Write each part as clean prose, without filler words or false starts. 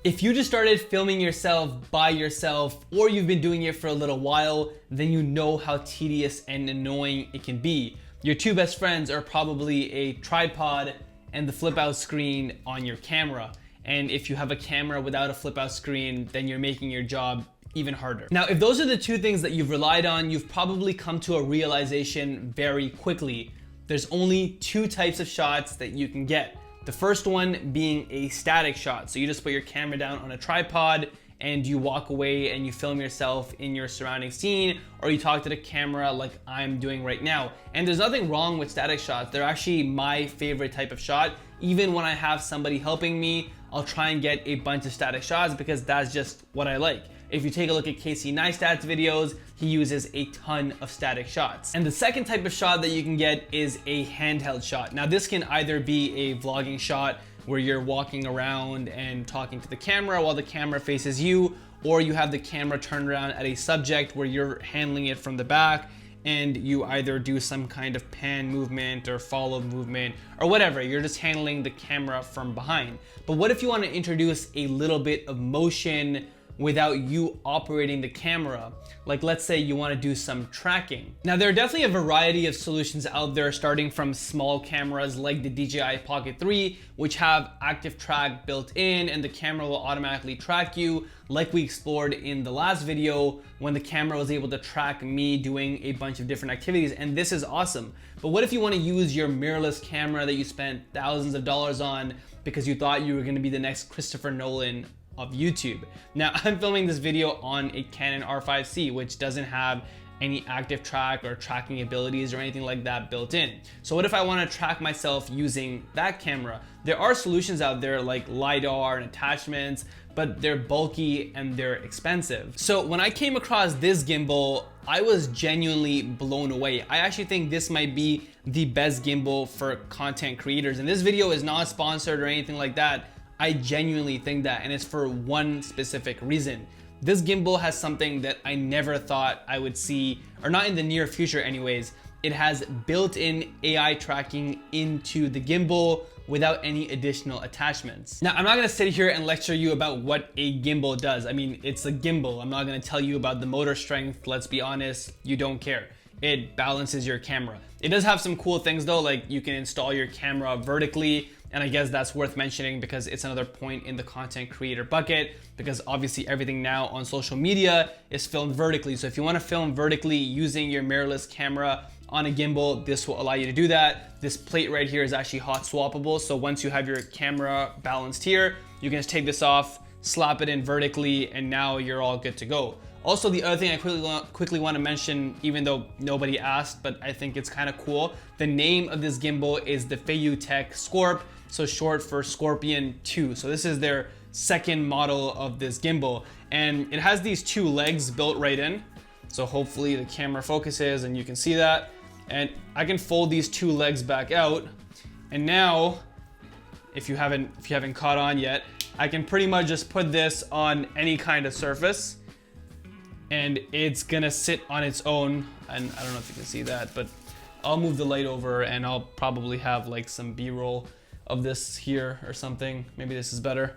If you just started filming yourself by yourself, or you've been doing it for a little while, then you know how tedious and annoying it can be. Your two best friends are probably a tripod and the flip out screen on your camera. And if you have a camera without a flip out screen, then you're making your job even harder. Now, if those are the two things that you've relied on, you've probably come to a realization very quickly. There's only two types of shots that you can get. The first one being a static shot. So you just put your camera down on a tripod and you walk away and you film yourself in your surrounding scene, or you talk to the camera like I'm doing right now. And there's nothing wrong with static shots. They're actually my favorite type of shot. Even when I have somebody helping me, I'll try and get a bunch of static shots because that's just what I like. If you take a look at Casey Neistat's videos, he uses a ton of static shots. And the second type of shot that you can get is a handheld shot. Now this can either be a vlogging shot where you're walking around and talking to the camera while the camera faces you, or you have the camera turned around at a subject where you're handling it from the back and you either do some kind of pan movement or follow movement or whatever. You're just handling the camera from behind. But what if you want to introduce a little bit of motion without you operating the camera? Like let's say you want to do some tracking. Now there are definitely a variety of solutions out there, starting from small cameras like the DJI Pocket 3, which have active track built in and the camera will automatically track you, like we explored in the last video when the camera was able to track me doing a bunch of different activities, and this is awesome. But what if you want to use your mirrorless camera that you spent thousands of dollars on because you thought you were going to be the next Christopher Nolan of YouTube? Now I'm filming this video on a Canon R5C, which doesn't have any active track or tracking abilities or anything like that built in. So what if I want to track myself using that camera? There are solutions out there like LiDAR and attachments, but they're bulky and they're expensive. So when I came across this gimbal, I was genuinely blown away. I actually think this might be the best gimbal for content creators. And this video is not sponsored or anything like that. I genuinely think that, and it's for one specific reason. This gimbal has something that I never thought I would see, or not in the near future anyways. It has built-in AI tracking into the gimbal without any additional attachments. Now, I'm not gonna sit here and lecture you about what a gimbal does. I mean, it's a gimbal. I'm not gonna tell you about the motor strength. Let's be honest, you don't care. It balances your camera. It does have some cool things though, like you can install your camera vertically, and I guess that's worth mentioning because it's another point in the content creator bucket, because obviously everything now on social media is filmed vertically. So if you want to film vertically using your mirrorless camera on a gimbal, this will allow you to do that. This plate right here is actually hot swappable. So once you have your camera balanced here, you can just take this off, slap it in vertically, and now you're all good to go. Also, the other thing I quickly want to mention, even though nobody asked, but I think it's kind of cool, the name of this gimbal is the Feiyutech Scorp, so short for Scorpion 2. So this is their second model of this gimbal, and it has these two legs built right in. So hopefully the camera focuses and you can see that. And I can fold these two legs back out, and now, if you haven't caught on yet, I can pretty much just put this on any kind of surface, and it's gonna sit on its own. And I don't know if you can see that, but I'll move the light over and I'll probably have like some B-roll of this here or something. Maybe this is better.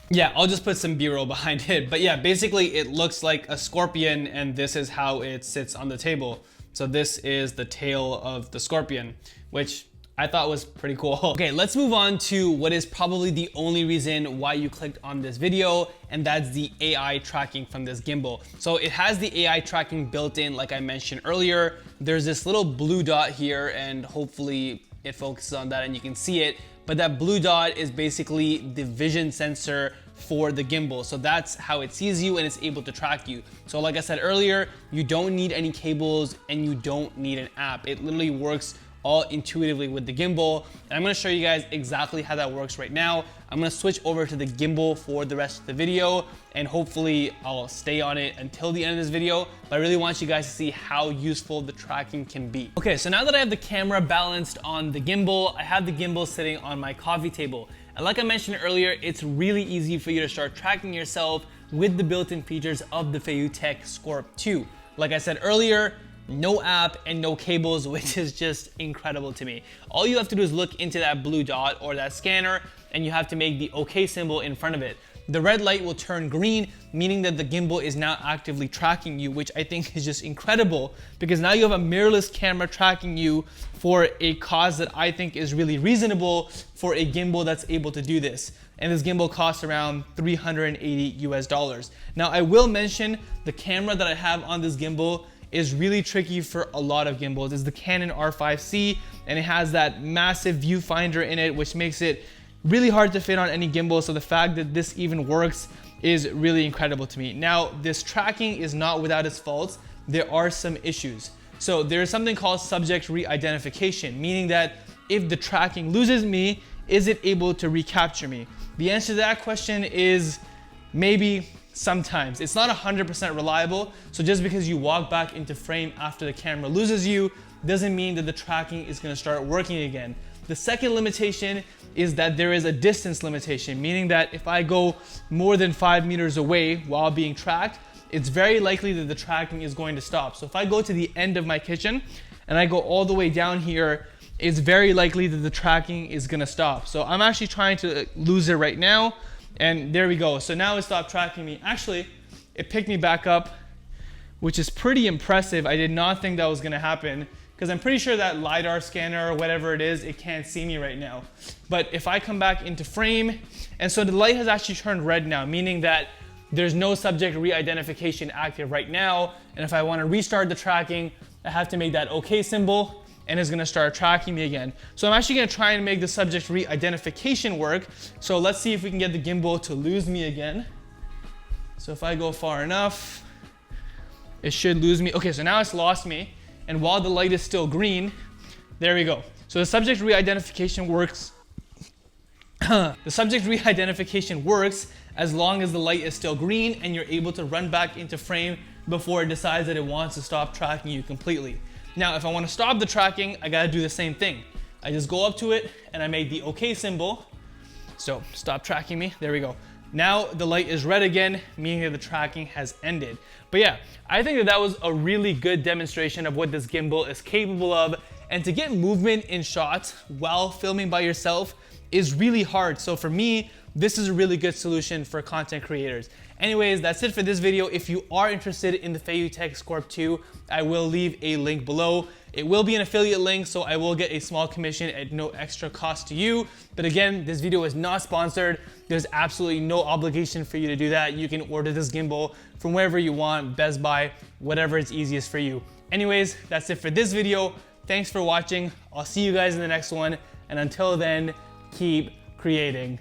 Yeah, I'll just put some B-roll behind it. But yeah, basically it looks like a scorpion, and this is how it sits on the table. So this is the tail of the scorpion, which I thought was pretty cool. Okay, let's move on to what is probably the only reason why you clicked on this video, and that's the AI tracking from this gimbal. So it has the AI tracking built in, like I mentioned earlier. There's this little blue dot here, and hopefully it focuses on that and you can see it. But that blue dot is basically the vision sensor for the gimbal. So that's how it sees you and it's able to track you. So like I said earlier, you don't need any cables and you don't need an app. It literally works all intuitively with the gimbal. And I'm gonna show you guys exactly how that works right now. I'm gonna switch over to the gimbal for the rest of the video, and hopefully I'll stay on it until the end of this video, but I really want you guys to see how useful the tracking can be. Okay, so now that I have the camera balanced on the gimbal, I have the gimbal sitting on my coffee table. And like I mentioned earlier, it's really easy for you to start tracking yourself with the built-in features of the Feiyutech Scorp 2. Like I said earlier, no app and no cables, which is just incredible to me. All you have to do is look into that blue dot or that scanner, and you have to make the OK symbol in front of it. The red light will turn green, meaning that the gimbal is now actively tracking you, which I think is just incredible, because now you have a mirrorless camera tracking you for a cost that I think is really reasonable for a gimbal that's able to do this. And this gimbal costs around $380 US. Now I will mention the camera that I have on this gimbal is really tricky for a lot of gimbals. It's the Canon R5C, and it has that massive viewfinder in it, which makes it really hard to fit on any gimbal. So the fact that this even works is really incredible to me. Now, this tracking is not without its faults. There are some issues. So there's something called subject re-identification, meaning that if the tracking loses me, is it able to recapture me? The answer to that question is maybe, sometimes. It's not 100% reliable, so just because you walk back into frame after the camera loses you doesn't mean that the tracking is going to start working again. The second limitation is that there is a distance limitation, meaning that if I go more than 5 meters away while being tracked, it's very likely that the tracking is going to stop. So if I go to the end of my kitchen and I go all the way down here, it's very likely that the tracking is going to stop. So I'm actually trying to lose it right now. And there we go. So now it stopped tracking me. Actually, it picked me back up, which is pretty impressive. I did not think that was gonna happen, because I'm pretty sure that LiDAR scanner or whatever it is, it can't see me right now. But if I come back into frame, and so the light has actually turned red now, meaning that there's no subject re-identification active right now. And if I wanna restart the tracking, I have to make that OK symbol, and it's gonna start tracking me again. So I'm actually gonna try and make the subject re-identification work. So let's see if we can get the gimbal to lose me again. So if I go far enough, it should lose me. Okay, so now it's lost me. And while the light is still green, there we go. So the subject re-identification works. The subject re-identification works as long as the light is still green and you're able to run back into frame before it decides that it wants to stop tracking you completely. Now, if I want to stop the tracking, I gotta do the same thing. I just go up to it and I make the OK symbol. So stop tracking me, there we go. Now the light is red again, meaning that the tracking has ended. But yeah, I think that that was a really good demonstration of what this gimbal is capable of. And to get movement in shots while filming by yourself is really hard. So for me, this is a really good solution for content creators. Anyways, that's it for this video. If you are interested in the Feiyutech Scorp 2, I will leave a link below. It will be an affiliate link, so I will get a small commission at no extra cost to you. But again, this video is not sponsored. There's absolutely no obligation for you to do that. You can order this gimbal from wherever you want, Best Buy, whatever is easiest for you. Anyways, that's it for this video. Thanks for watching. I'll see you guys in the next one. And until then, keep creating.